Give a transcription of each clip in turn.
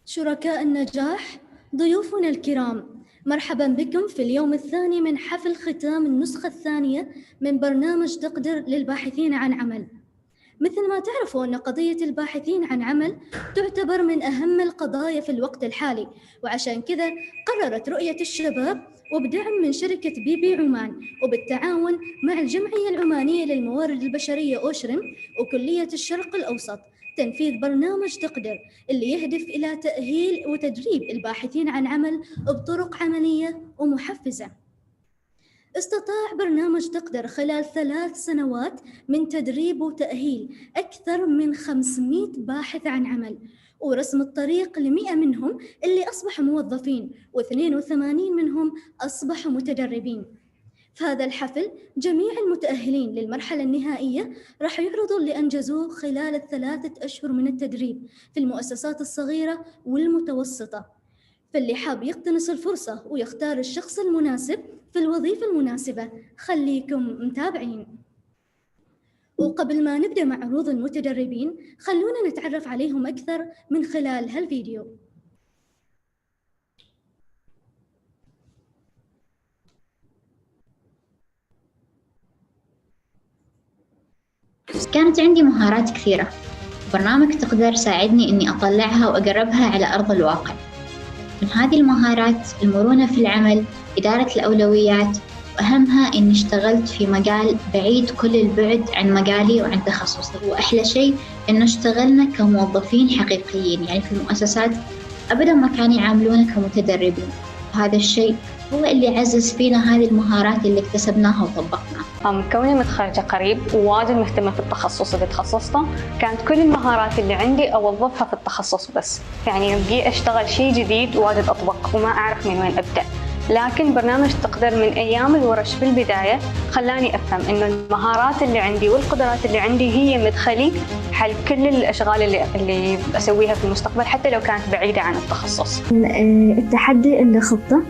شركاء النجاح، ضيوفنا الكرام، مرحبا بكم في اليوم الثاني من حفل ختام النسخة الثانية من برنامج تقدر للباحثين عن عمل. مثل ما تعرفوا أن قضية الباحثين عن عمل تعتبر من أهم القضايا في الوقت الحالي، وعشان كذا قررت رؤية الشباب وبدعم من شركة بي عمان وبالتعاون مع الجمعية العمانية للموارد البشرية أوشرم وكلية الشرق الأوسط تنفيذ برنامج تقدر اللي يهدف إلى تأهيل وتدريب الباحثين عن عمل بطرق عملية ومحفزة. استطاع برنامج تقدر خلال 3 سنوات من تدريب وتأهيل أكثر من 500 باحث عن عمل، ورسم الطريق ل100 منهم اللي أصبحوا موظفين و82 منهم أصبحوا متدربين. في هذا الحفل جميع المتأهلين للمرحلة النهائية راح يعرضوا اللي أنجزوه خلال 3 أشهر من التدريب في المؤسسات الصغيرة والمتوسطة. فاللي حاب يقتنص الفرصة ويختار الشخص المناسب في الوظيفة المناسبة خليكم متابعين. وقبل ما نبدأ مع عروض المتدربين خلونا نتعرف عليهم أكثر من خلال هالفيديو. كانت عندي مهارات كثيرة، برنامج تقدر ساعدني إني أطلعها وأقربها على أرض الواقع. من هذه المهارات المرونة في العمل، إدارة الأولويات، وأهمها إني اشتغلت في مجال بعيد كل البعد عن مجالي وعن تخصصي. وأحلى شيء إنه اشتغلنا كموظفين حقيقيين، يعني في المؤسسات أبداً ما كانوا يعاملونا كمتدربين. وهذا الشيء هو اللي عزز فينا هذه المهارات اللي اكتسبناها وطبقناها. كوني متخرجة قريب وواجد مهتمة في التخصص اللي تخصصته، كانت كل المهارات اللي عندي أوظفها في التخصص بس، يعني بقي أشتغل شيء جديد واجد أطبق وما أعرف من وين أبدأ. لكن برنامج تقدر من أيام الورش في البداية خلاني أفهم إنه المهارات اللي عندي والقدرات اللي عندي هي مدخلي حل كل الأشغال اللي أسويها في المستقبل حتى لو كانت بعيدة عن التخصص. التحدي اللي خضته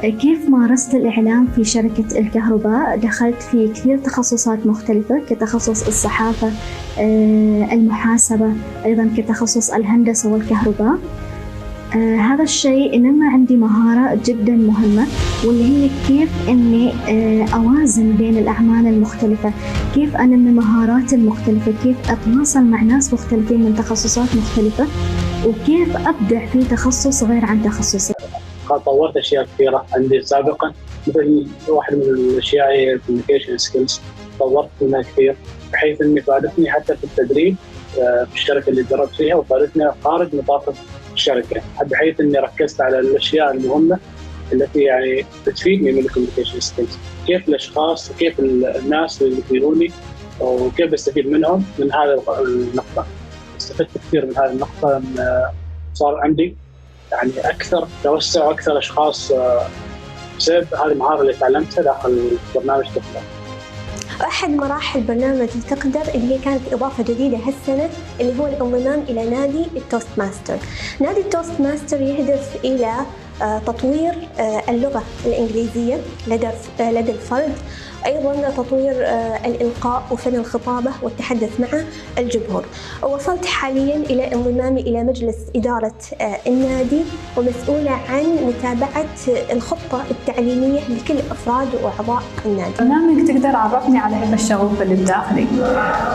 كيف مارست الإعلام في شركة الكهرباء. دخلت في كثير تخصصات مختلفة كتخصص الصحافة، المحاسبة، أيضا كتخصص الهندسة والكهرباء. هذا الشيء نمى عندي مهارة جدا مهمة، واللي هي كيف أني أوازن بين الأعمال المختلفة، كيف أنمي مهاراتي المختلفة، كيف أتواصل مع ناس مختلفين من تخصصات مختلفة، وكيف أبدع في تخصص غير عن تخصصي. طورت أشياء كثيرة عندي سابقا، مثل واحد من الأشياء هي الكوميونيكيشن سكيلز، طورت منها كثير بحيث أني فادتني حتى في التدريب في الشركة اللي دربت فيها، وفادتني خارج نطاق الشركة، بحيث أني ركزت على الأشياء المهمة التي يعني بتفيدني من الكوميونيكيشن سكيلز، كيف الأشخاص وكيف الناس اللي يفيدوني وكيف بستفيد منهم. من هذه النقطة استفدت كثير من هذه النقطة، أن صار عندي يعني أكثر توسع وأكثر أشخاص بسبب هذه المهارة اللي تعلمتها داخل برنامج تقدر. أحد مراحل برنامج تقدر اللي هي كانت إضافة جديدة هالسنة اللي هو الانضمام إلى نادي التوست ماستر. نادي التوست ماستر يهدف إلى تطوير اللغة الإنجليزية لدى الفرد، أيضاً تطوير الإلقاء وفن الخطابة والتحدث مع الجمهور. وصلت حالياً إلى انضمامي إلى مجلس إدارة النادي، ومسؤولة عن متابعة الخطة التعليمية لكل أفراد وأعضاء النادي. برنامج تقدر عرفني على هبة الشغوف اللي بداخلي،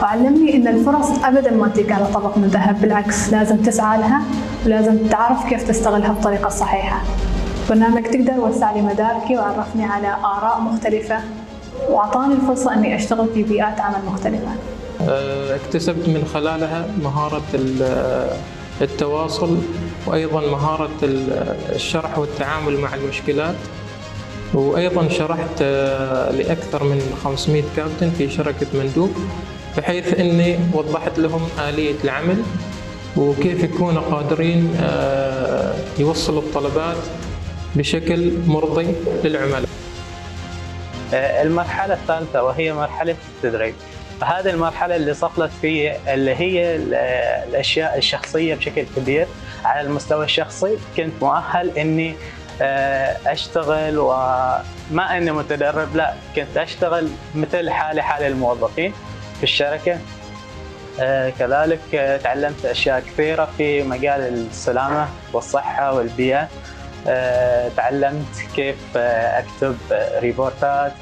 وعلمني إن الفرص أبداً ما تجي على طبق من ذهب، بالعكس لازم تسعى لها ولازم تعرف كيف تستغلها بطريقة صحيحة. برنامج تقدر وسع لي مداركي وعرفني على آراء مختلفة، وأعطاني الفرصة أني أشتغل في بيئات عمل مختلفة. اكتسبت من خلالها مهارة التواصل، وأيضا مهارة الشرح والتعامل مع المشكلات، وأيضا شرحت لأكثر من 500 كابتن في شركة مندوب، بحيث أني وضحت لهم آلية العمل وكيف يكونوا قادرين يوصلوا الطلبات بشكل مرضي للعملاء. المرحلة الثالثة وهي مرحلة التدريب، فهذه المرحلة اللي صقلت في اللي هي الأشياء الشخصية بشكل كبير. على المستوى الشخصي كنت مؤهل إني أشتغل، وما إني متدرب، لا كنت أشتغل مثل حال الموظفين في الشركة. كذلك تعلمت أشياء كثيرة في مجال السلامة والصحة والبيئة. تعلمت كيف أكتب ريبورتات،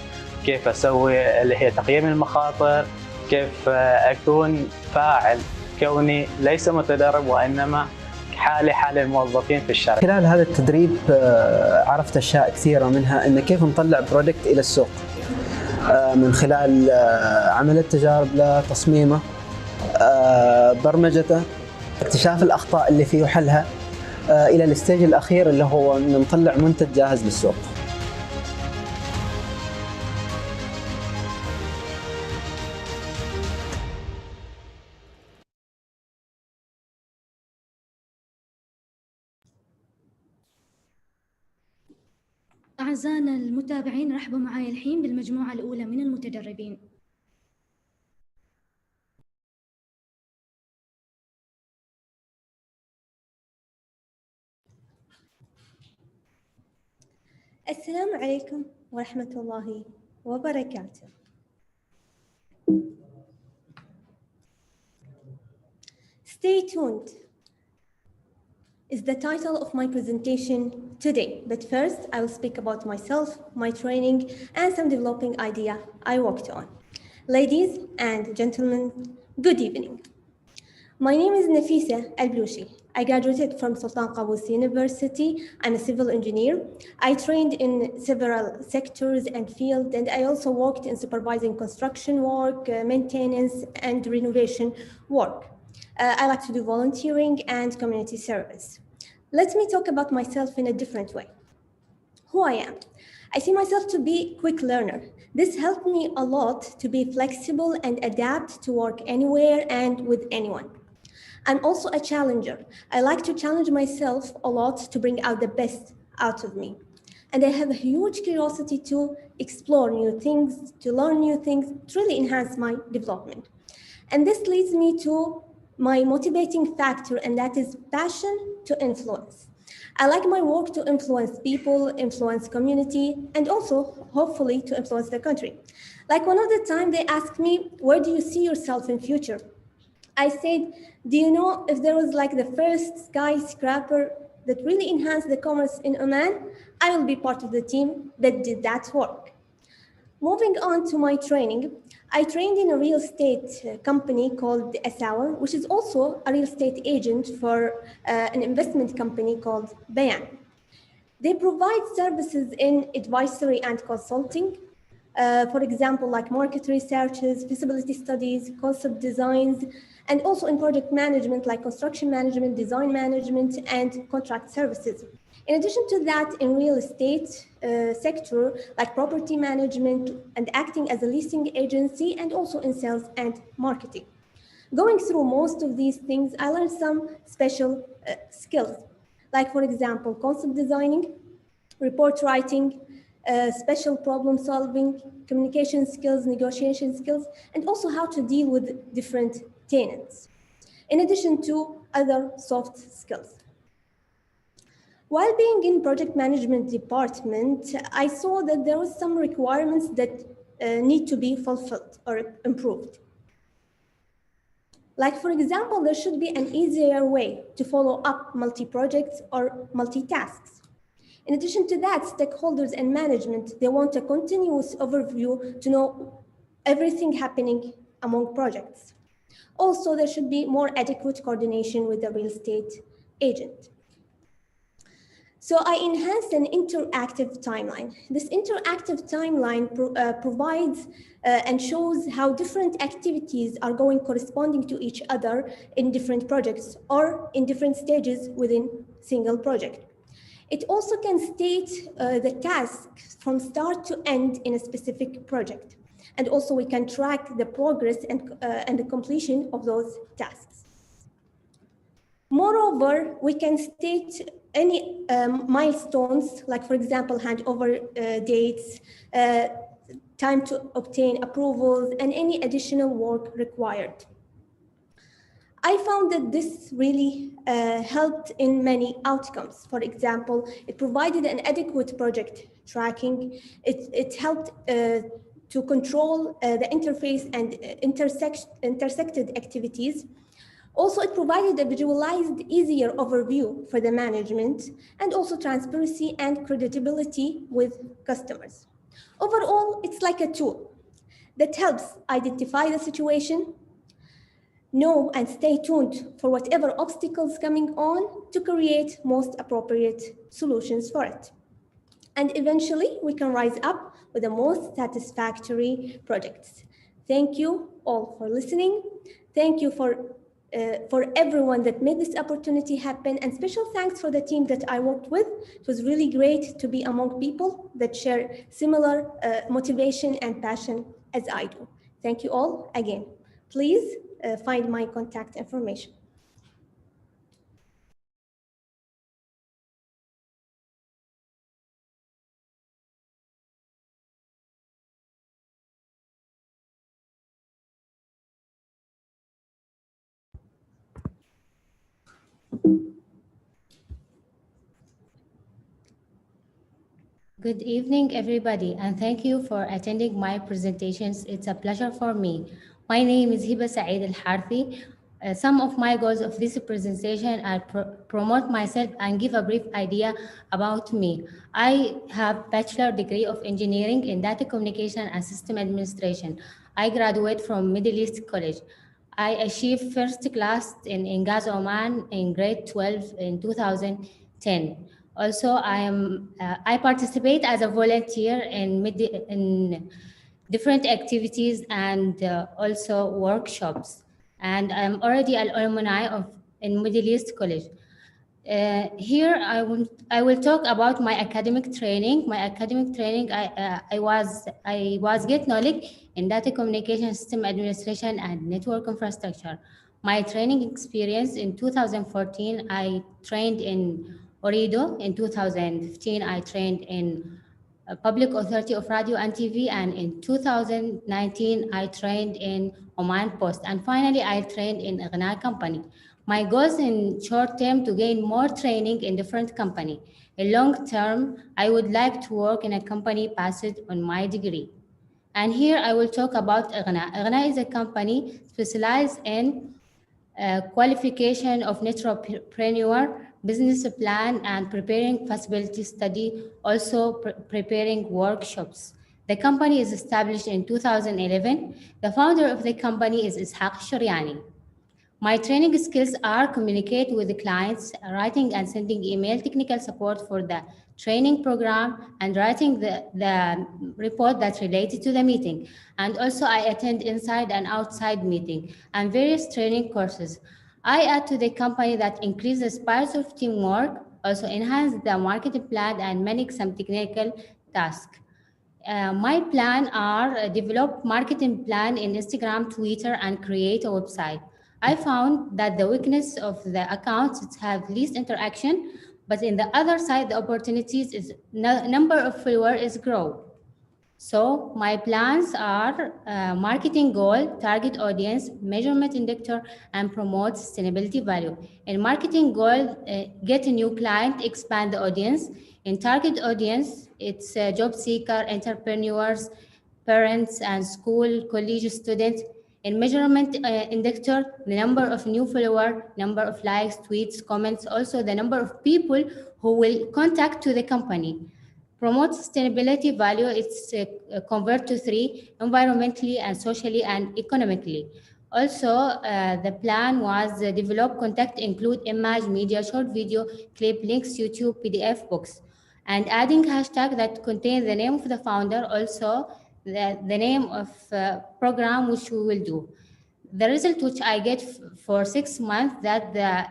كيف أسوي اللي هي تقييم المخاطر، كيف أكون فاعل كوني ليس متدرب وإنما حال الموظفين في الشركة. خلال هذا التدريب عرفت أشياء كثيرة، منها إن كيف نطلع برودكت إلى السوق من خلال عمل التجارب له، تصميمه، برمجته، اكتشاف الأخطاء اللي فيه وحلها، إلى الستيج الأخير اللي هو إن نطلع منتج جاهز للسوق. أعزائنا المتابعين، رحبوا معي الحين بالمجموعة الأولى من المتدربين. السلام عليكم ورحمة الله وبركاته. Stay tuned is the title of my presentation today. But first, I will speak about myself, my training, and some developing idea I worked on. Ladies and gentlemen, good evening. My name is Nafisa Al-Bloushi. I graduated from Sultan Qaboos University. I'm a civil engineer. I trained in several sectors and fields, and I also worked in supervising construction work, maintenance, and renovation work. I like to do volunteering and community service. Let me talk about myself in a different way. Who I am. I see myself to be a quick learner. This helped me a lot to be flexible and adapt to work anywhere and with anyone. I'm also a challenger. I like to challenge myself a lot to bring out the best out of me. And I have a huge curiosity to explore new things, to learn new things, to really enhance my development. And this leads me to my motivating factor, and that is passion to influence. I like my work to influence people, influence community, and also hopefully to influence the country. Like one of the time they asked me, where do you see yourself in future? I said, do you know if there was like the first skyscraper that really enhanced the commerce in Oman, I will be part of the team that did that work. Moving on to my training, I trained in a real estate company called Asawa, which is also a real estate agent for an investment company called Bayan. They provide services in advisory and consulting, for example, like market researches, feasibility studies, concept designs, and also in project management, like construction management, design management, and contract services. In addition to that, in real estate sector, like property management and acting as a leasing agency, and also in sales and marketing. Going through most of these things, I learned some special skills, like for example, concept designing, report writing, special problem solving, communication skills, negotiation skills, and also how to deal with different tenants, in addition to other soft skills. While being in project management department, I saw that there was some requirements that need to be fulfilled or improved. Like for example, there should be an easier way to follow up multi-projects or multi-tasks. In addition to that, stakeholders and management, they want a continuous overview to know everything happening among projects. Also, there should be more adequate coordination with the real estate agent. So I enhanced an interactive timeline. This interactive timeline provides and shows how different activities are going corresponding to each other in different projects or in different stages within single project. It also can state the tasks from start to end in a specific project. And also we can track the progress and the completion of those tasks. Moreover, we can state any milestones, like for example, handover dates, time to obtain approvals, and any additional work required. I found that this really helped in many outcomes. For example, it provided an adequate project tracking. It helped to control the interface and intersected activities. Also, it provided a visualized, easier overview for the management, and also transparency and credibility with customers. Overall, it's like a tool that helps identify the situation, know and stay tuned for whatever obstacles coming on to create most appropriate solutions for it. And eventually, we can rise up with the most satisfactory projects. Thank you all for listening. Thank you for everyone that made this opportunity happen, and special thanks for the team that I worked with. It was really great to be among people that share similar motivation and passion as I do. Thank you all again. Please find my contact information. Good evening, everybody, and thank you for attending my presentations. It's a pleasure for me. My name is Hiba Saeed Al-Harthi. Some of my goals of this presentation are promote myself and give a brief idea about me. I have bachelor degree of engineering in data communication and system administration. I graduate from Middle East College. I achieved first class in Ingaz, Oman in grade 12 in 2010. Also, I participate as a volunteer in different activities and also workshops. And I'm already an alumni in Middle East College. Here, I will talk about my academic training. My academic training, I was get knowledge in data communication, system administration, and network infrastructure. My training experience in 2014, I trained in Orido. In 2015, I trained in Public Authority of Radio and TV, and in 2019, I trained in Oman Post, and finally, I trained in Ighna company. My goals in short term to gain more training in different company. In long term, I would like to work in a company based on my degree. And here I will talk about Ighna. Ighna is a company specialized in qualification of entrepreneur, business plan, and preparing feasibility study, also preparing workshops. The company is established in 2011. The founder of the company is Ishaq Sharyani. My training skills are communicate with the clients, writing and sending email, technical support for the training program, and writing the report that's related to the meeting. And also I attend inside and outside meeting and various training courses. I add to the company that increase the spirit of teamwork, also enhance the marketing plan and manage some technical tasks. My plan are develop marketing plan in Instagram, Twitter, and create a website. I found that the weakness of the accounts have least interaction, but in the other side, the opportunities is number of followers is grow. So my plans are marketing goal, target audience, measurement indicator, and promote sustainability value. In marketing goal, get a new client, expand the audience. In target audience, it's job seeker, entrepreneurs, parents, and school, college students. In measurement indicator, the number of new followers, number of likes, tweets, comments, also the number of people who will contact to the company. Promote sustainability value, it's convert to 3, environmentally and socially and economically. Also, the plan was develop contact include image, media, short video, clip, links, YouTube, PDF, books. And adding hashtag that contain the name of the founder, also the name of program which we will do. The result which I get for 6 months that the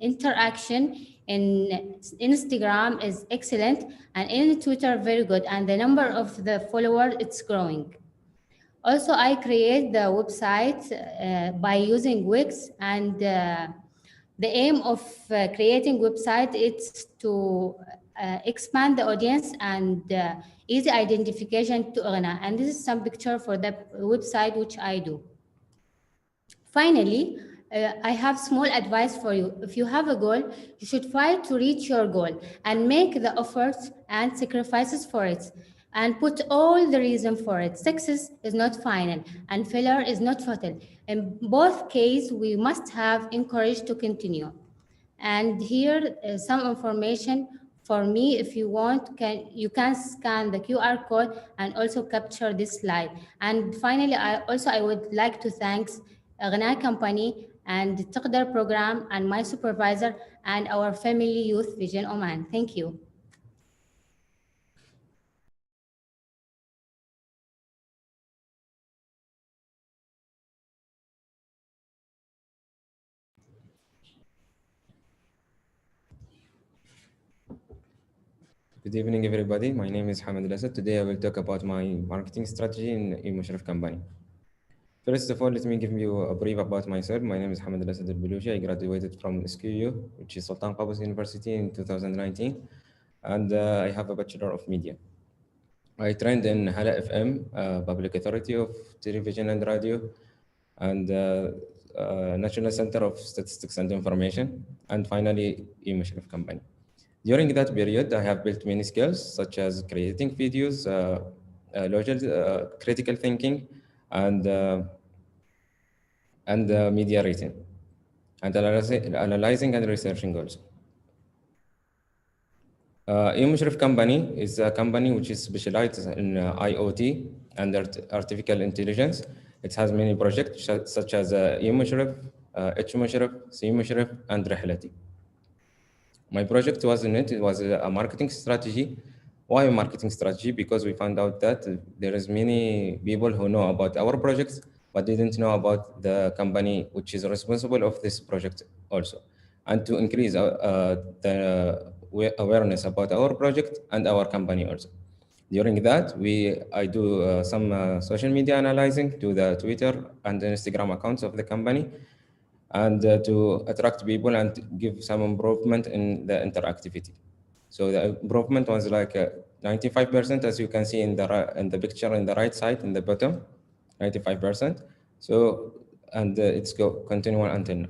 interaction in Instagram is excellent and in Twitter very good, and the number of the followers it's growing. Also, I create the website by using Wix, and the aim of creating website is to expand the audience and easy identification to Ighna. And this is some picture for the website which I do. Finally, I have small advice for you. If you have a goal, you should fight to reach your goal and make the efforts and sacrifices for it. and put all the reason for it. Success is not final and failure is not fatal. In both cases, we must have encouraged to continue. And here is some information for me. If you want, you can scan the QR code and also capture this slide. And finally, I would like to thank غناء company and the تقدر program and my supervisor and our family youth vision Oman. Thank you. Good evening, everybody. My name is Hamad Al-Assad. Today I will talk about my marketing strategy in Mushrif company. First of all, let me give you a brief about myself. My name is Hamad Al-Assad Al-Baluchi. I graduated from SQU, which is Sultan Qaboos University in 2019, and I have a Bachelor of Media. I trained in Hala FM, Public Authority of Television and Radio, and National Center of Statistics and Information, and finally, Mushrif company. During that period, I have built many skills such as creating videos, logical, critical thinking, and media writing, and analyzing and researching also. Mushrif company is a company which is specialized in IoT and artificial intelligence. It has many projects such as Mushrif, Mushrif, Mushrif, and Rihlati. My project was a marketing strategy. Why a marketing strategy? Because we found out that there is many people who know about our projects, but didn't know about the company which is responsible of this project also. And to increase the awareness about our project and our company also. During that, I do some social media analyzing to the Twitter and the Instagram accounts of the company, and to attract people and give some improvement in the interactivity. So the improvement was like 95%, as you can see in the picture on the right side in the bottom, 95%. So, and it's continuing until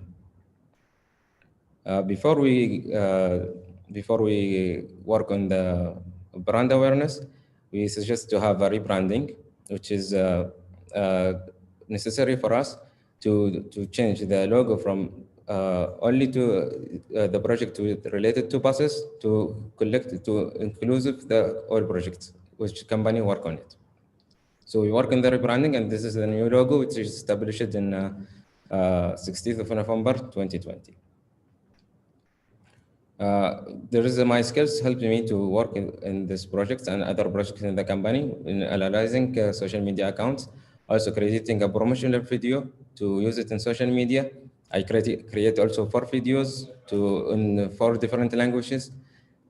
now. Before we work on the brand awareness, we suggest to have a rebranding, which is necessary for us to change the logo from only to the project related to buses to inclusive the all projects which company work on it. So we work on the rebranding, and this is the new logo which is established in 16th of November 2020. There is my skills helped me to work in this project and other projects in the company in analyzing social media accounts, also creating a promotional video to use it in social media. I create also 4 videos in 4 different languages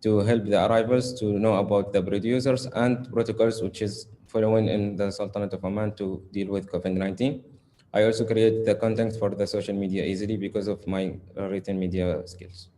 to help the arrivals to know about the producers and protocols which is following in the Sultanate of Oman to deal with COVID-19. I also create the content for the social media easily because of my written media skills.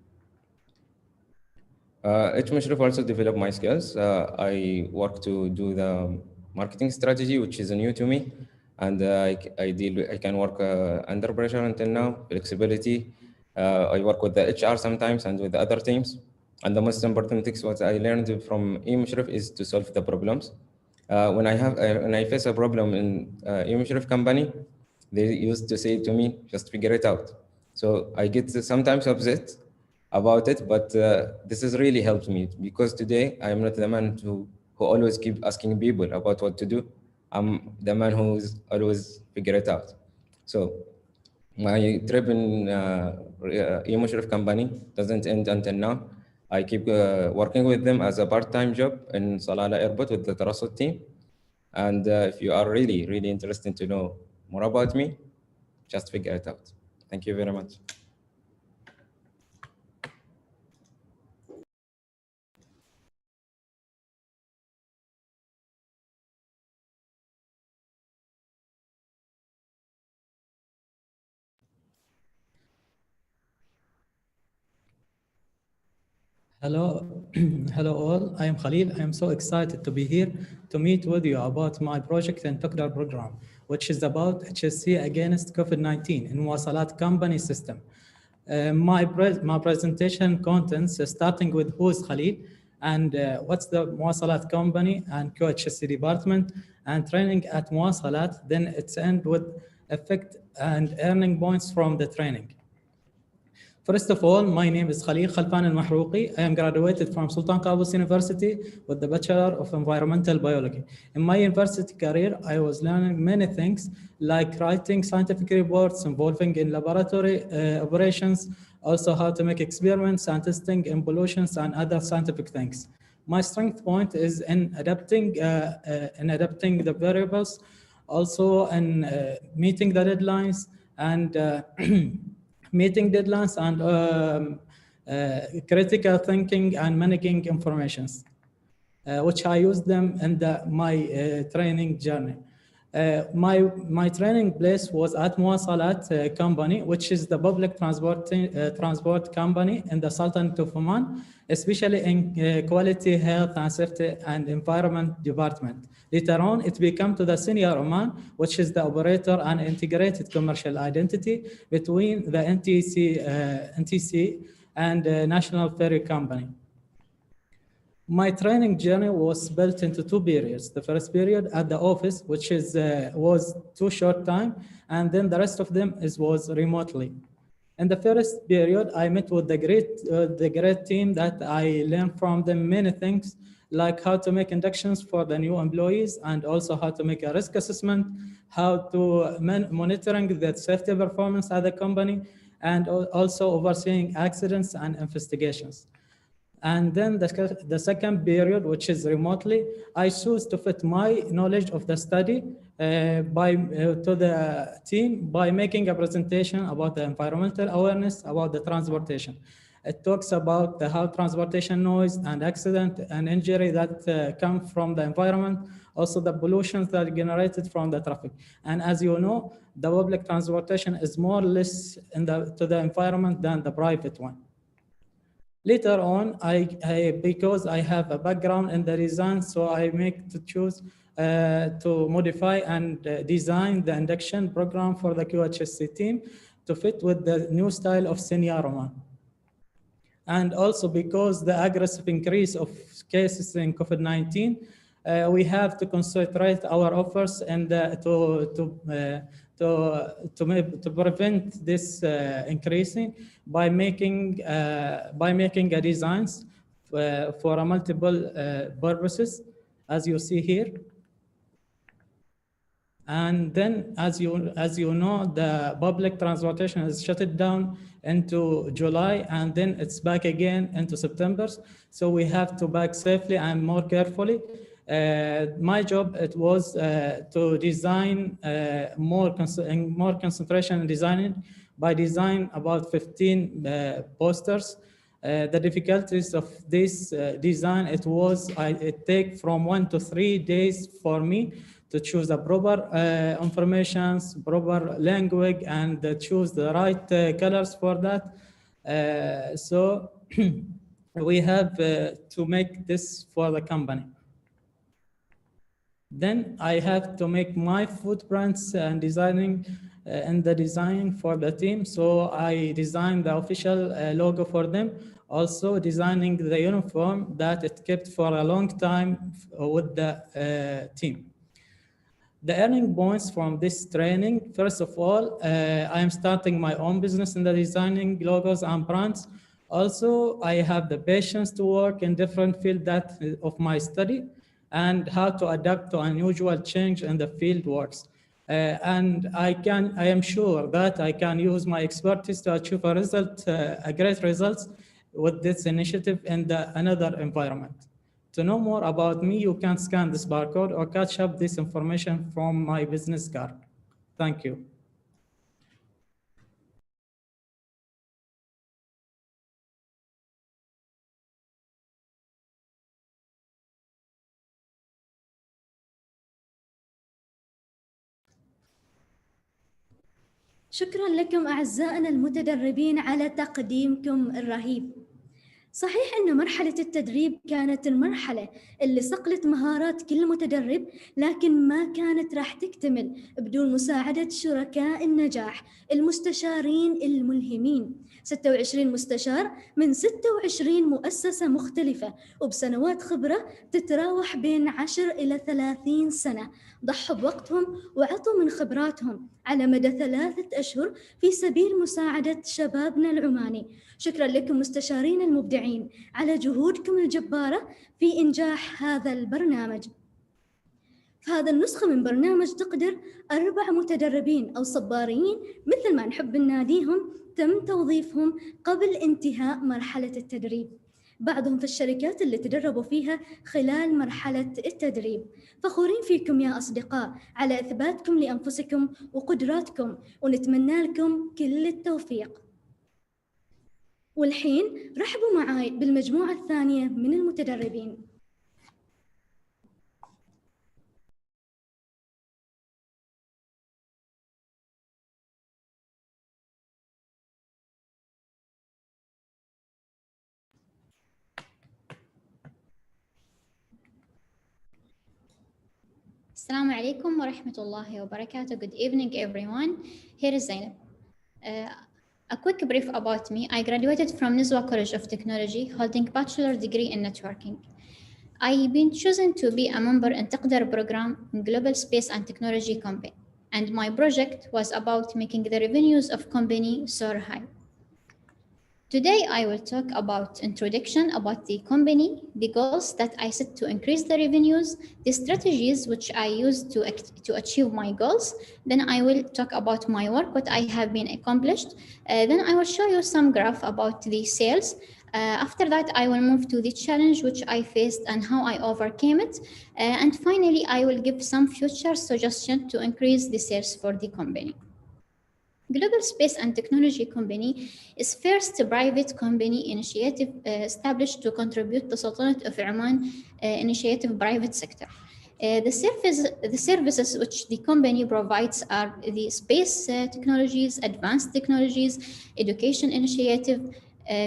Mushrif also developed my skills. I work to do the marketing strategy, which is new to me, and I can work under pressure until now. Flexibility. I work with the HR sometimes and with the other teams. And the most important thing what I learned from Mushrif is to solve the problems. When I face a problem in Mushrif company, they used to say to me, "Just figure it out." So I get sometimes upset about it, but this has really helped me because today I am not the man who always keep asking people about what to do. I'm the man who's always figure it out. So my trip in Mushrif company doesn't end until now. I keep working with them as a part-time job in Salalah Airport with the Tarasut team. And if you are really, really interested to know more about me, just figure it out. Thank you very much. Hello, hello all. I am Khalil. I am so excited to be here to meet with you about my project and Taqdar program, which is about HSC against COVID-19 in Wasalat company system. My presentation contents starting with who is Khalil and what's the مواصلات company and QHSC department and training at مواصلات, then it's end with effect and earning points from the training. First of all, my name is Khalil Khalfan al-Mahrouqi. I am graduated from Sultan Qaboos University with the Bachelor of Environmental Biology. In my university career, I was learning many things like writing scientific reports involving in laboratory operations, also how to make experiments and testing in pollutions and other scientific things. My strength point is in adapting the variables, also in meeting the deadlines and meeting deadlines and critical thinking and managing informations, which I use them in my training journey. My training place was at Muwasalat company, which is the public transport company in the Sultanate of Oman, especially in quality, health and safety and environment department. Later on, it became to the Senior Oman, which is the operator and integrated commercial identity between the NTC and National Ferry Company. My training journey was built into two periods. The first period at the office, which was too short time, and then the rest of them was remotely. In the first period, I met with the great team that I learned from them many things, like how to make inductions for the new employees, and also how to make a risk assessment, how to monitoring the safety performance at the company, and also overseeing accidents and investigations. And then the second period, which is remotely, I choose to fit my knowledge of the study to the team by making a presentation about the environmental awareness about the transportation. It talks about how transportation noise and accident and injury that come from the environment, also the pollutions that are generated from the traffic. And as you know, the public transportation is more or less to the environment than the private one. Later on, because I have a background in the design, so I make to choose to modify and design the induction program for the QHSC team to fit with the new style of Senior Oman. And also because the aggressive increase of cases in COVID-19, we have to concentrate our offers and to prevent this increasing by making a designs for a multiple purposes, as you see here. And then, as you know, the public transportation is shut down into July, and then it's back again into September. So we have to back safely and more carefully. My job was to design more concentration in designing by design about 15 posters. The difficulties of this design, it take from 1 to 3 days for me to choose the proper informations, proper language, and choose the right colors for that. So we have to make this for the company. Then I have to make my footprints and designing for the team. So I designed the official logo for them. Also designing the uniform that it kept for a long time with the team. The earning points from this training, first of all, I am starting my own business in the designing logos and brands. Also, I have the patience to work in different fields of my study and how to adapt to unusual change in the field works. And I am sure that I can use my expertise to achieve a great results with this initiative in another environment. To know more about me, you can scan this barcode or catch up this information from my business card. Thank you. شكرا لكم أعزائنا المتدربين على تقديمكم الرهيب. صحيح أن مرحلة التدريب كانت المرحلة اللي صقلت مهارات كل متدرب، لكن ما كانت راح تكتمل بدون مساعدة شركاء النجاح المستشارين الملهمين. 26 مستشار من 26 مؤسسة مختلفة وبسنوات خبرة تتراوح بين 10 إلى 30 سنة، ضحوا بوقتهم وعطوا من خبراتهم على مدى 3 أشهر في سبيل مساعدة شبابنا العماني. شكرا لكم مستشارين المبدعين على جهودكم الجبارة في إنجاح هذا البرنامج. في هذا النسخة من برنامج تقدر 4 متدربين أو صبارين مثل ما نحب نناديهم تم توظيفهم قبل انتهاء مرحلة التدريب، بعضهم في الشركات اللي تدربوا فيها خلال مرحلة التدريب. فخورين فيكم يا أصدقاء على إثباتكم لأنفسكم وقدراتكم، ونتمنى لكم كل التوفيق. والحين رحبوا معاي بالمجموعة الثانية من المتدربين. السلام عليكم ورحمة الله وبركاته. Good evening everyone. Here is Zainab. A quick brief about me. I graduated from Nizwa College of Technology holding bachelor degree in networking. I've been chosen to be a member in Taqdar program in Global Space and Technology Company, and my project was about making the revenues of company soar high. Today, I will talk about introduction about the company, the goals that I set to increase the revenues, the strategies which I use to achieve my goals. Then I will talk about my work, what I have been accomplished. Then I will show you some graph about the sales. After that, I will move to the challenge which I faced and how I overcame it. And finally, I will give some future suggestions to increase the sales for the company. Global Space and Technology Company is first private company initiative established to contribute to Sultanate of Oman initiative private sector. The services which the company provides are the space technologies, advanced technologies, education initiative,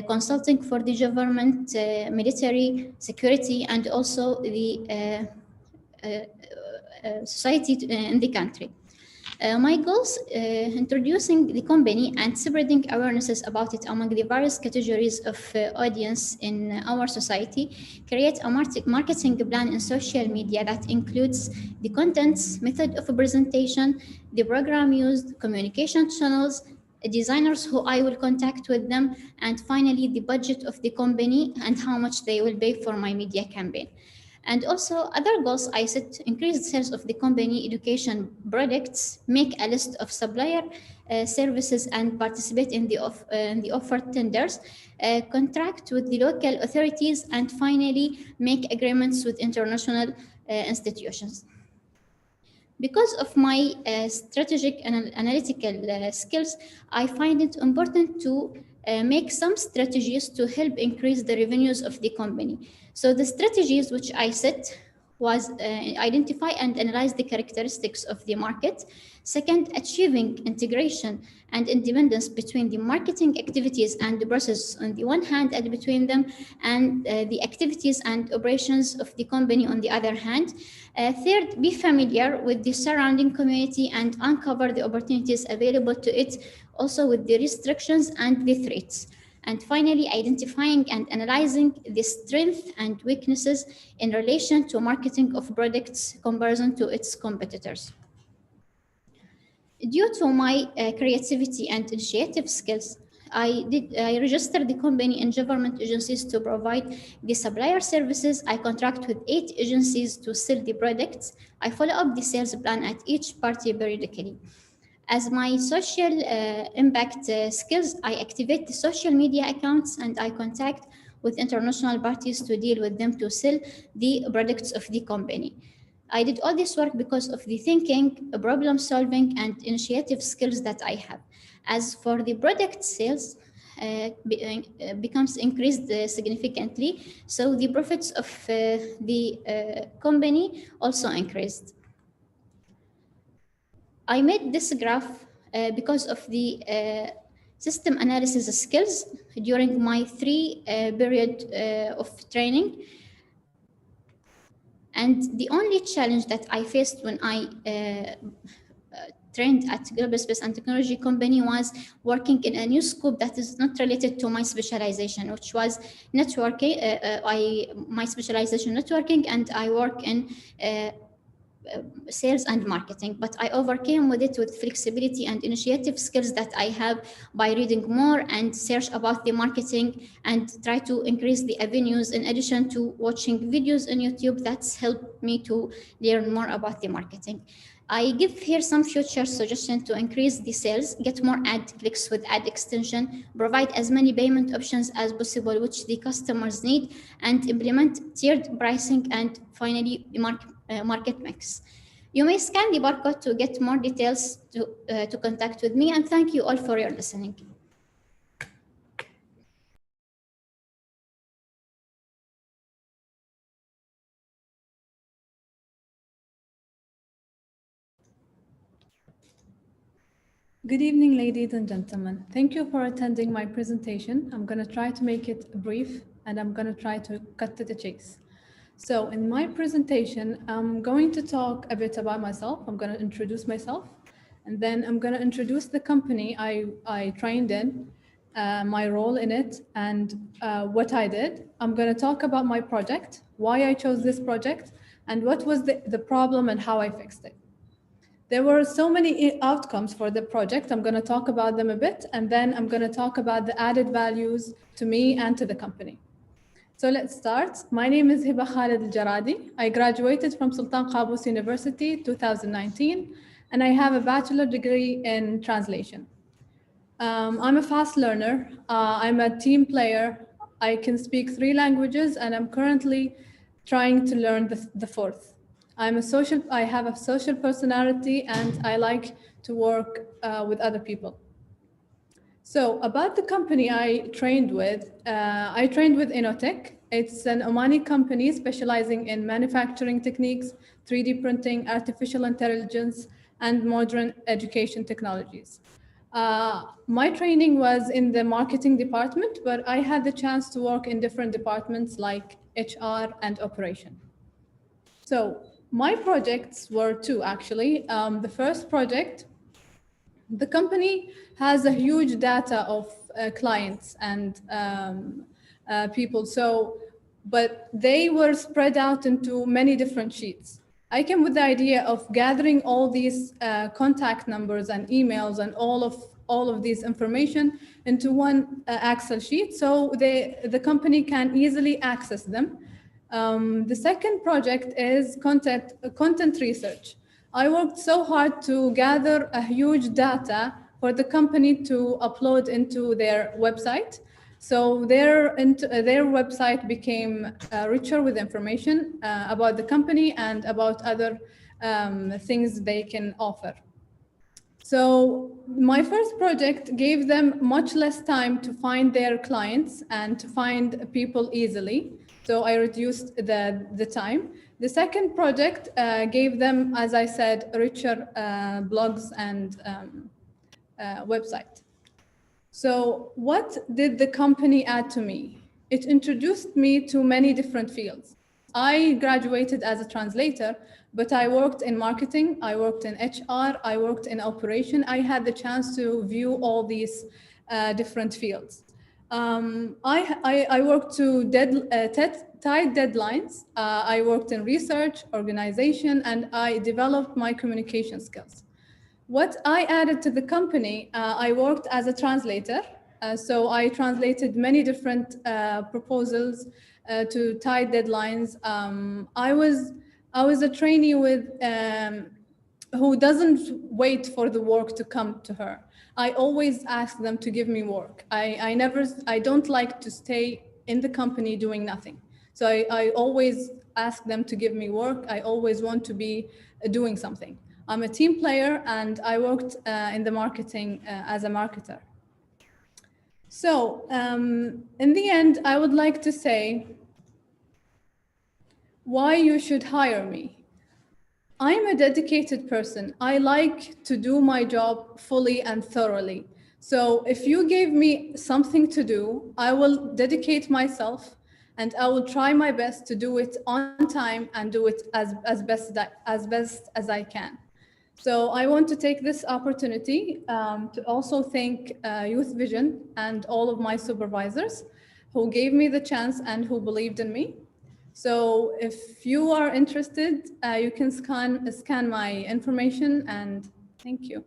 consulting for the government, military, security, and also the society in the country. My goals, introducing the company and spreading awarenesses about it among the various categories of audience in our society, create a marketing plan in social media that includes the contents, method of presentation, the program used, communication channels, designers who I will contact with them, and finally the budget of the company and how much they will pay for my media campaign. And also other goals I set: increase sales of the company education products, make a list of supplier services and participate in the offer tenders, contract with the local authorities, and finally make agreements with international institutions. Because of my strategic and analytical skills, I find it important to make some strategies to help increase the revenues of the company. So the strategies which I set was identify and analyze the characteristics of the market. Second, achieving integration and independence between the marketing activities and the process on the one hand and between them, and the activities and operations of the company on the other hand. Third, be familiar with the surrounding community and uncover the opportunities available to it, also with the restrictions and the threats. And finally, identifying and analyzing the strengths and weaknesses in relation to marketing of products comparison to its competitors. Due to my creativity and initiative skills, I registered the company in government agencies to provide the supplier services. I contract with 8 agencies to sell the products. I follow up the sales plan at each party periodically. As my social impact skills, I activate the social media accounts and I contact with international parties to deal with them to sell the products of the company. I did all this work because of the thinking, problem solving, and initiative skills that I have. As for the product sales, becomes increased significantly, so the profits of the company also increased. I made this graph because of the system analysis skills during my 3 period of training. And the only challenge that I faced when I trained at Global Space and Technology Company was working in a new scope that is not related to my specialization, which was networking. My specialization networking, and I work in sales and marketing, but I overcame with it with flexibility and initiative skills that I have by reading more and search about the marketing and try to increase the avenues in addition to watching videos on YouTube. That's helped me to learn more about the marketing. I give here some future suggestions to increase the sales, get more ad clicks with ad extension, provide as many payment options as possible which the customers need, and implement tiered pricing, and finally market mix. You may scan the barcode to get more details to contact with me, and thank you all for your listening. Good evening, ladies and gentlemen. Thank you for attending my presentation. I'm going to try to make it brief, and I'm going to try to cut to the chase. So in my presentation, I'm going to talk a bit about myself. I'm going to introduce myself, and then I'm going to introduce the company I trained in, my role in it, and what I did. I'm going to talk about my project, why I chose this project, and what was the problem and how I fixed it. There were so many outcomes for the project. I'm going to talk about them a bit, and then I'm going to talk about the added values to me and to the company. So let's start. My name is Hiba Khalid Al-Jaradi. I graduated from Sultan Qaboos University 2019, and I have a bachelor degree in translation. I'm a fast learner. I'm a team player. I can speak 3 languages, and I'm currently trying to learn the 4th. I have a social personality, and I like to work with other people. So about the company I trained with Inotech. It's an Omani company specializing in manufacturing techniques, 3D printing, artificial intelligence, and modern education technologies. My training was in the marketing department, but I had the chance to work in different departments like HR and operation. So my projects were 2, actually. The first project, the company has a huge data of clients and people. But they were spread out into many different sheets. I came with the idea of gathering all these contact numbers and emails and all of these information into one Excel sheet, so the company can easily access them. The second project is content research. I worked so hard to gather a huge data for the company to upload into their website. So their website became richer with information about the company and about other things they can offer. So my first project gave them much less time to find their clients and to find people easily. So I reduced the time. The second project gave them, as I said, richer blogs and website. So what did the company add to me? It introduced me to many different fields. I graduated as a translator, but I worked in marketing, I worked in HR, I worked in operation. I had the chance to view all these different fields. I worked to tight deadlines. I worked in research, organization, and I developed my communication skills. What I added to the company, I worked as a translator. So I translated many different proposals to tight deadlines. I was a trainee who doesn't wait for the work to come to her. I always ask them to give me work. I don't like to stay in the company doing nothing. So I always ask them to give me work. I always want to be doing something. I'm a team player, and I worked in the marketing as a marketer. So in the end, I would like to say why you should hire me. I'm a dedicated person. I like to do my job fully and thoroughly. So if you gave me something to do, I will dedicate myself and I will try my best to do it on time and do it as best as I can. So I want to take this opportunity to also thank Youth Vision and all of my supervisors who gave me the chance and who believed in me. So if you are interested, you can scan my information, and thank you.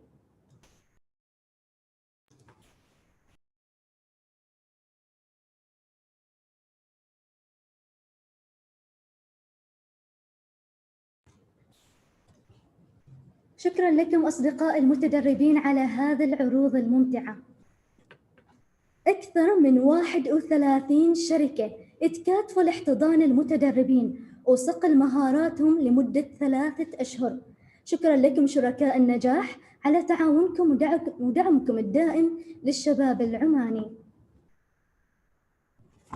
شكرا لكم أصدقاء المتدربين على هذه العروض الممتعة. أكثر من 31 شركة اتكاتفوا لاحتضان المتدربين وصقل مهاراتهم لمدة 3 أشهر. شكرا لكم شركاء النجاح على تعاونكم ودعمكم الدائم للشباب العماني.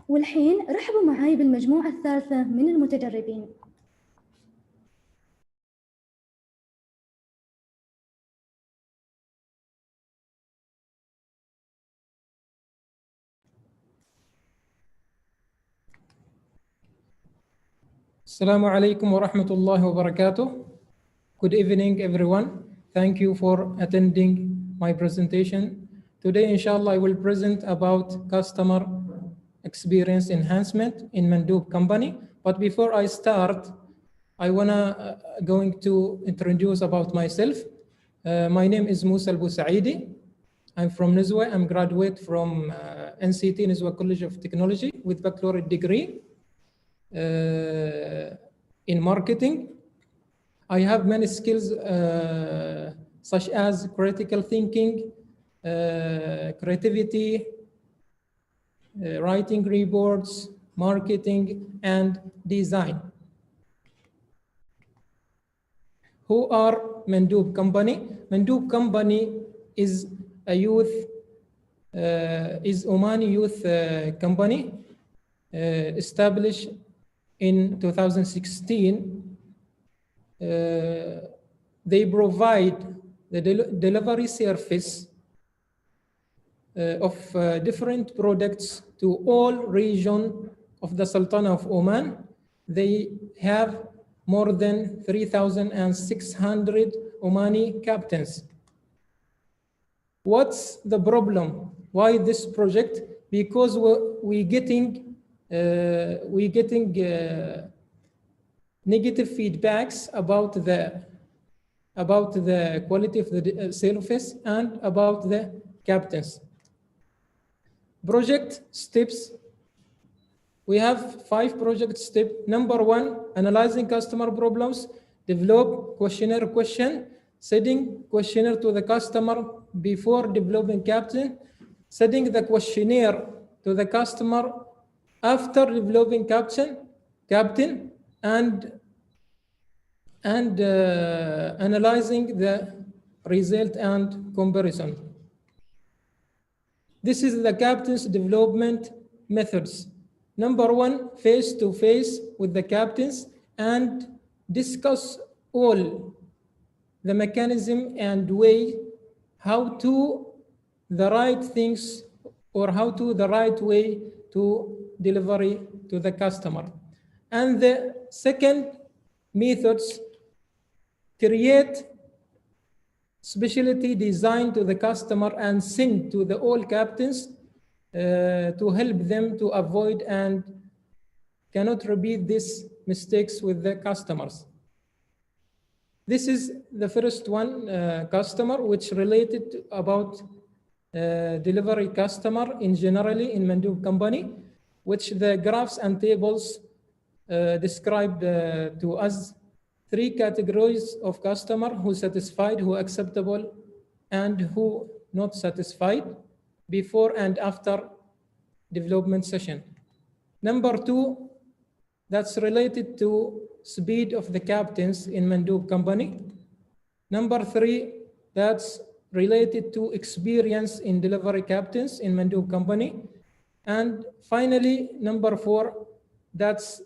والحين رحبوا معي بالمجموعة الثالثة من المتدربين. Assalamu alaikum wa rahmatullahi wa barakatuh. Good evening, everyone. Thank you for attending my presentation. Today, inshallah, I will present about customer experience enhancement in Mandoob company. But before I start, I wanna going to introduce about myself. My name is Musa Al-Busaidi. I'm from Nizwa. I'm graduate from NCT, Nizwa College of Technology, with baccalaureate degree in marketing. I have many skills such as critical thinking, creativity, writing reports, marketing, and design. Who are Mandoob company? Mandoob company is a youth, is Omani youth company established in 2016. They provide the delivery service of different products to all regions of the Sultanate of Oman. They have more than 3,600 Omani captains. What's the problem? Why this project? Because we getting negative feedbacks about the quality of the service and about the captains. Project steps. We have 5 project steps. Number 1, analyzing customer problems, develop questionnaire question, sending questionnaire to the customer before developing captain, sending the questionnaire to the customer after developing captain, and analyzing the result and comparison. This is the captain's development methods. Number 1, face-to-face with the captains and discuss all the mechanism and way how to the right things or how to the right way to delivery to the customer. And the second methods, create specialty design to the customer and send to the all captains to help them to avoid and cannot repeat these mistakes with the customers. This is the first one, customer, which related to about delivery customer in generally in Mandoob company, which the graphs and tables described to us 3 categories of customer: who satisfied, who acceptable, and who not satisfied, before and after development session. Number 2, that's related to speed of the captains in Mandoob company. Number 3, that's related to experience in delivery captains in Mandoob company. And finally, number 4, that's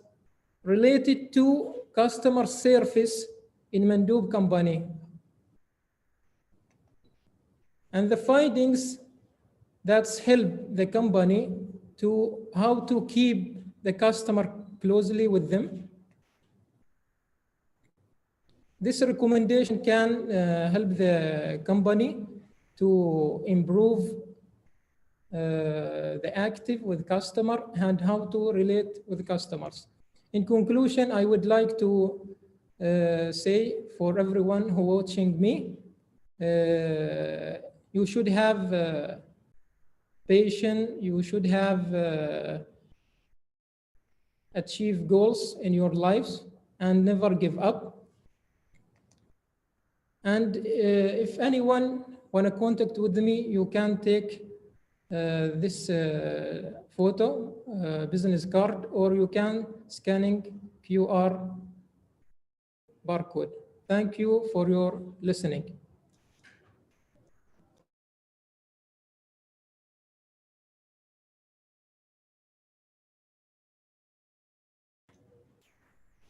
related to customer service in Mandoob company. And the findings that's help the company to how to keep the customer closely with them. This recommendation can help the company to improve the active with customer and how to relate with customers. In conclusion, I would like to say for everyone who watching me, you should have patience, you should have achieve goals in your lives and never give up. And if anyone want to contact with me, you can take this photo, business card, or you can scanning QR barcode. Thank you for your listening.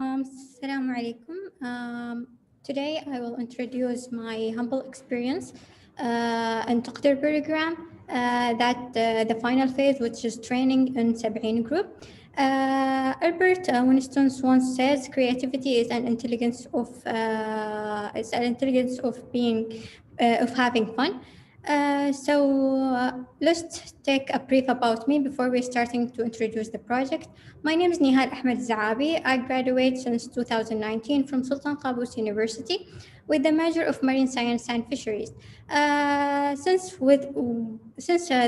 Assalamu alaikum. Today I will introduce my humble experience in Taqdir program, the final phase, which is training in 70 group. Albert Winston once says, "Creativity is an intelligence of of having fun." Let's take a brief about me before we starting to introduce the project. My name is Nihal Ahmed Zaabi. I graduated since 2019 from Sultan Qaboos University with the major of Marine Science and Fisheries. Since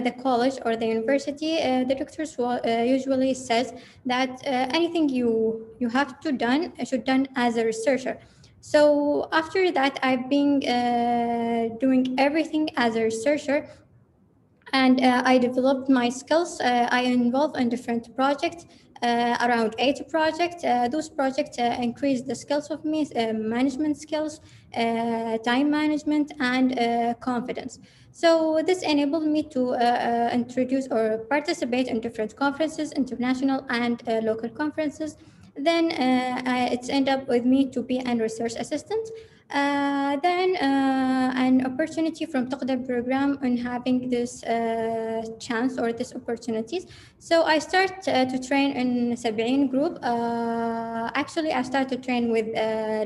the college or the university, the doctors usually says that anything you have to should done as a researcher. So after that, I've been doing everything as a researcher, and I developed my skills. I involved in different projects, around 8 projects. Those projects increased the skills of me, management skills, time management, and confidence. So this enabled me to introduce or participate in different conferences, international and local conferences. Then it's ended up with me to be a research assistant. Then an opportunity from Taqdir program on having this chance or this opportunities. So I start to train in 70 group. Actually, I started to train with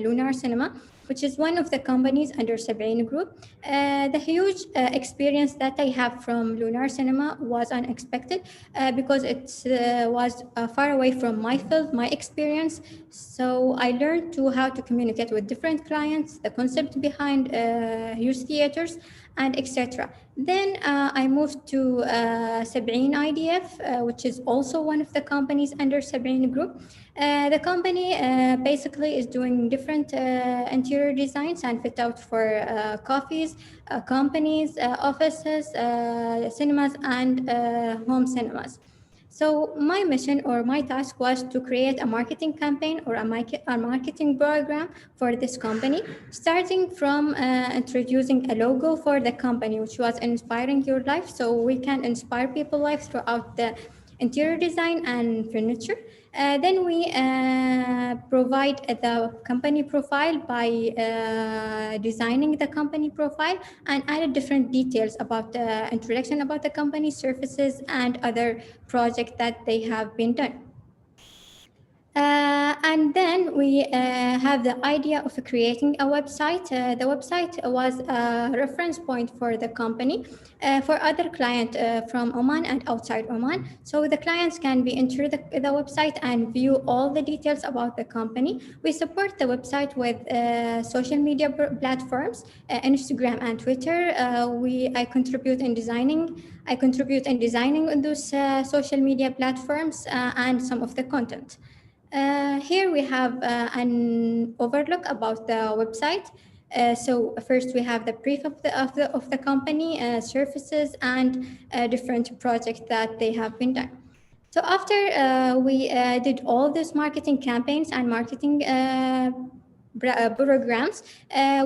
Lunar Cinema, which is one of the companies under 70 group. The huge experience that I have from Lunar Cinema was unexpected because it was far away from my field, my experience. So I learned how to communicate with different clients, the concept behind huge theaters, and etc. Then I moved to 70 IDF, which is also one of the companies under 70 group. The company basically is doing different interior designs and fit out for coffees, companies, offices, cinemas, and home cinemas. So my mission or my task was to create a marketing campaign or a marketing program for this company, starting from introducing a logo for the company, which was inspiring your life. So we can inspire people's life throughout the interior design and furniture. Then we provide the company profile by designing the company profile and added different details about the introduction about the company services and other projects that they have been done. And then we have the idea of creating a website. The website was a reference point for the company for other clients from Oman and outside Oman. So the clients can be enter the website and view all the details about the company. We support the website with social media platforms, Instagram and Twitter. I contribute in designing those social media platforms and some of the content. Here we have an overlook about the website. So first we have the brief of the company, services, and different projects that they have been done. So after we did all these marketing campaigns and marketing programs,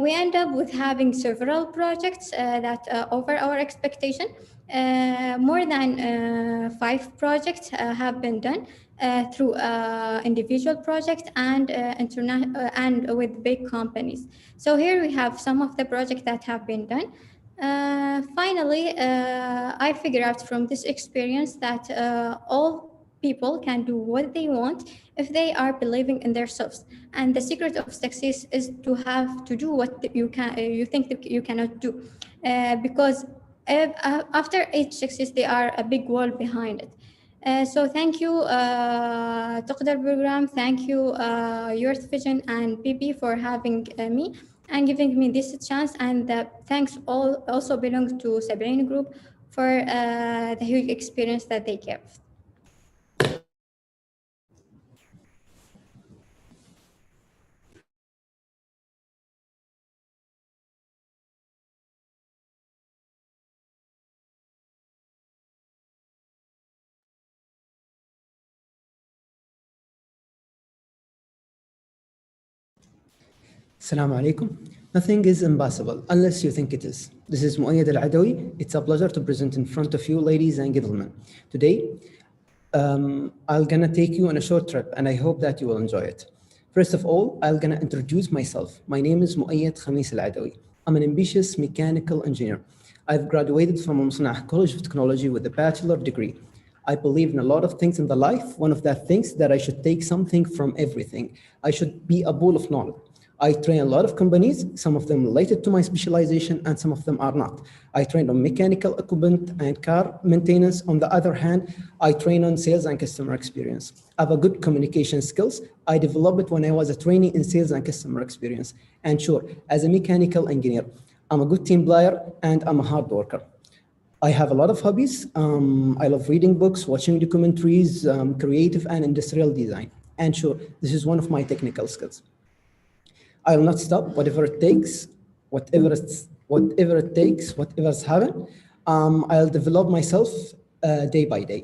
we end up with having several projects that over our expectation. More than 5 projects have been done through individual projects and and with big companies. So here we have some of the projects that have been done. Finally, I figured out from this experience that all people can do what they want if they are believing in themselves. And the secret of success is to have to do what you think that you cannot do, because after each success, there are a big world behind it. So thank you, تقدر program. Thank you, Youth Vision and BB for having me and giving me this chance. And thanks also belongs to Sabrina Group for the huge experience that they gave. Assalamu alaikum. Nothing is impossible unless you think it is. This is Muayyad Al-Adawi. It's a pleasure to present in front of you, ladies and gentlemen. Today, I'm gonna take you on a short trip, and I hope that you will enjoy it. First of all, I'm gonna introduce myself. My name is Muayyad Khamis Al-Adawi. I'm an ambitious mechanical engineer. I've graduated from Musnah College of Technology with a bachelor degree. I believe in a lot of things in the life. One of that things that I should take something from everything. I should be a pool of knowledge. I train a lot of companies, some of them related to my specialization and some of them are not. I train on mechanical equipment and car maintenance. On the other hand, I train on sales and customer experience. I have a good communication skills. I developed it when I was a trainee in sales and customer experience. And sure, as a mechanical engineer, I'm a good team player and I'm a hard worker. I have a lot of hobbies. I love reading books, watching documentaries, creative and industrial design. And sure, this is one of my technical skills. I'll not stop, whatever it takes, whatever's happened. I'll develop myself day by day.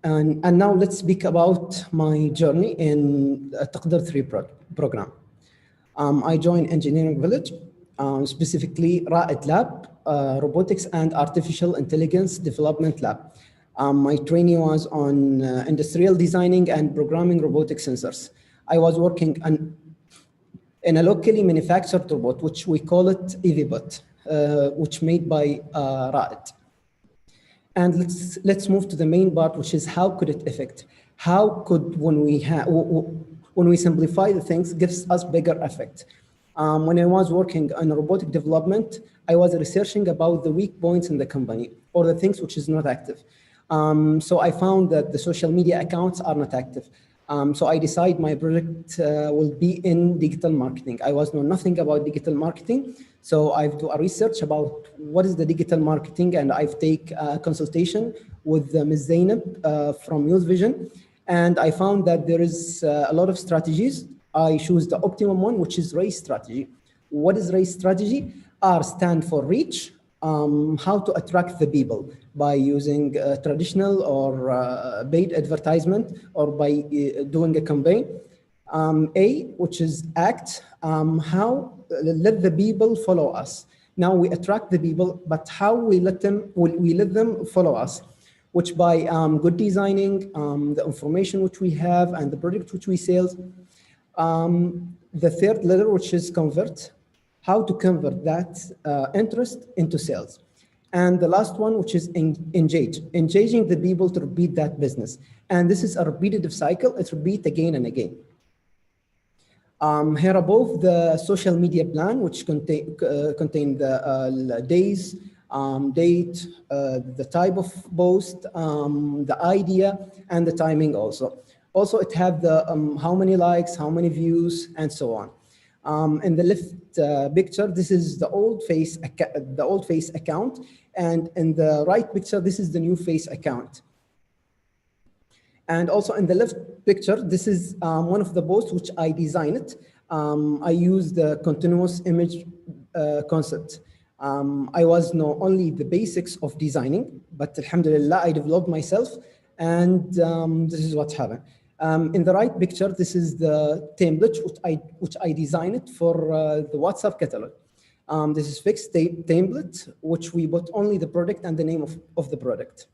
And now let's speak about my journey in Taqdir 3 program. I joined Engineering Village, specifically Ra'id Lab, Robotics and Artificial Intelligence Development Lab. My training was on industrial designing and programming robotic sensors. I was working in a locally manufactured robot, which we call it EVBot, which made by Ra'id. And let's move to the main part, which is how could it affect? How could, when we simplify the things, gives us bigger effect? When I was working on robotic development, I was researching about the weak points in the company or the things which is not active. So I found that the social media accounts are not active. So I decided my project will be in digital marketing. I was know nothing about digital marketing. So I've do a research about what is the digital marketing, and I've take a consultation with Ms. Zainab from Youth Vision. And I found that there is a lot of strategies. I choose the optimum one, which is RACE strategy. What is RACE strategy? R stand for reach. How to attract the people by using traditional or paid advertisement or by doing a campaign. A, which is act, how let the people follow us. Now we attract the people, but how we let them follow us, which by good designing, the information which we have and the product which we sell. The third letter, which is convert, how to convert that interest into sales. And the last one, which is engage, engaging the people to repeat that business. And this is a repetitive cycle, it's repeat again and again. Here above, the social media plan, which contain the days, date, the type of post, the idea, and the timing also. Also, it have the how many likes, how many views, and so on. In the left picture, this is the old face account, and in the right picture, this is the new face account. And also in the left picture, this is one of the posts which I designed. I used the continuous image concept. I was not only the basics of designing, but alhamdulillah, I developed myself, and this is what happened. In the right picture, this is the template which I designed for the WhatsApp catalog. This is fixed template, which we put only the product and the name of the product.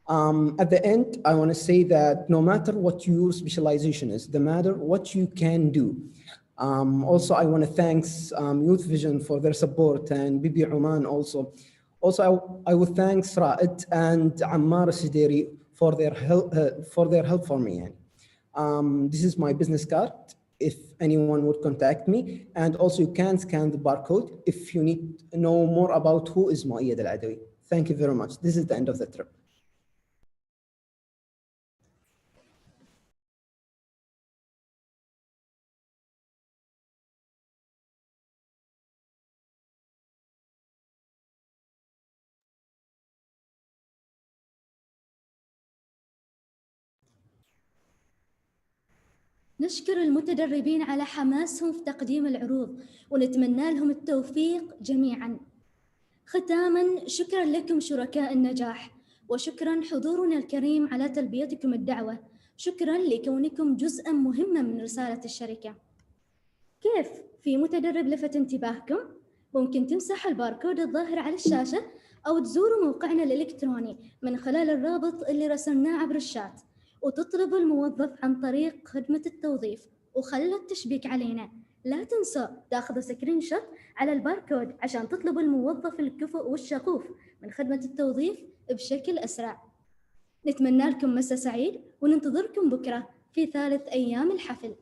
At the end, I want to say that no matter what your specialization is, no matter what you can do, Also, I want to thank Youth Vision for their support and Bibi Oman also. Also, I would thank Raed and Ammar Sideri for their help for me. This is my business card if anyone would contact me, and also you can scan the barcode if you need to know more about who is Muayyad Al-Adawi. Thank you very much. This is the end of the trip. نشكر المتدربين على حماسهم في تقديم العروض ونتمنى لهم التوفيق جميعاً. ختاماً، شكراً لكم شركاء النجاح، وشكراً حضورنا الكريم على تلبيتكم الدعوة. شكراً لكونكم جزءاً مهماً من رسالة الشركة. كيف؟ في متدرب لفت انتباهكم؟ ممكن تمسحوا الباركود الظاهر على الشاشة أو تزوروا موقعنا الإلكتروني من خلال الرابط اللي رسلناه عبر الشات، وتطلبوا الموظف عن طريق خدمة التوظيف، وخلوا التشبيك علينا. لا تنسوا تاخذوا سكرين شوت على الباركود عشان تطلبوا الموظف الكفؤ والشغوف من خدمة التوظيف بشكل أسرع. نتمنى لكم مساء سعيد وننتظركم بكرة في ثالث أيام الحفل.